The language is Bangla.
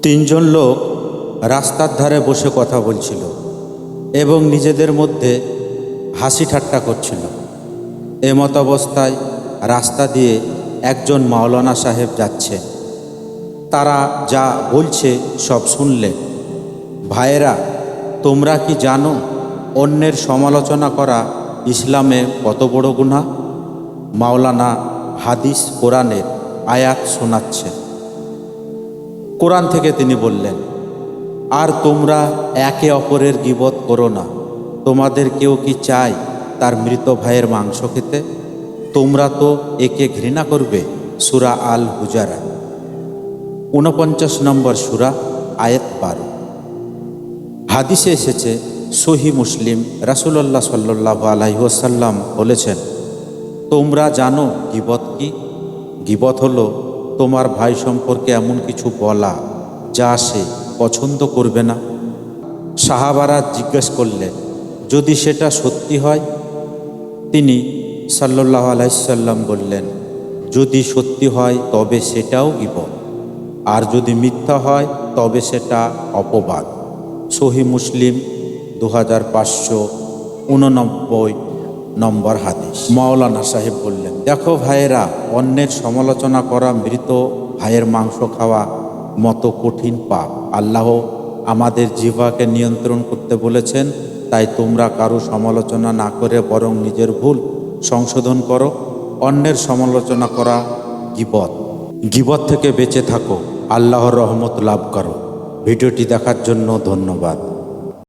তিনজন লোক রাস্তার ধারে বসে কথা বলছিল এবং নিজেদের মধ্যে হাসি ঠাট্টা করছিল। এমত অবস্থায় রাস্তা দিয়ে একজন মাওলানা সাহেব যাচ্ছেন। তারা যা বলছে সব শুনলেন। ভাইয়েরা, তোমরা কি জানো অন্যের সমালোচনা করা ইসলামে কত বড় গুনাহ? মাওলানা হাদিস কোরআনের আয়াত শোনাচ্ছে। কোরআন থেকে তিনি বললেন, আর তোমরা একে অপরের গীবত করো না। তোমাদের কেউ কি চায় তার মৃত ভাইয়ের মাংস খেতে? তোমরা তো একে ঘৃণা করবে। সূরা আল হুজারাত 49 নম্বর সূরা, আয়াত 12। হাদিসে এসেছে, সহিহ মুসলিম, রাসূলুল্লাহ সাল্লাল্লাহু আলাইহি ওয়াসাল্লাম বলেছেন, তোমরা জানো গীবত কি? গীবত হলো তোমার ভাই সম্পর্কে এমন কিছু বলা যা সে পছন্দ করবে না। সাহাবারা জিজ্ঞেস করলেন, যদি সেটা সত্যি হয়? তিনি সাল্লাল্লাহু আলাইহি সাল্লাম বললেন, যদি সত্যি হয় তবে সেটাও গীবত, আর যদি মিথ্যা হয় তবে সেটা অপবাদ। সহিহ মুসলিম 2589 নম্বর হাদিস। মাওলানা সাহেব বললেন, দেখো ভাইয়েরা, অন্যের সমালোচনা করা মৃত ভাইয়ের মাংস খাওয়া মতো কঠিন পাপ। আল্লাহ আমাদের জিহ্বাকে নিয়ন্ত্রণ করতে বলেছেন। তাই তোমরা কারো সমালোচনা না করে বরং নিজের ভুল সংশোধন করো। অন্যের সমালোচনা করা গীবত। গীবত থেকে বেঁচে থাকো, আল্লাহর রহমত লাভ করো। ভিডিওটি দেখার জন্য ধন্যবাদ।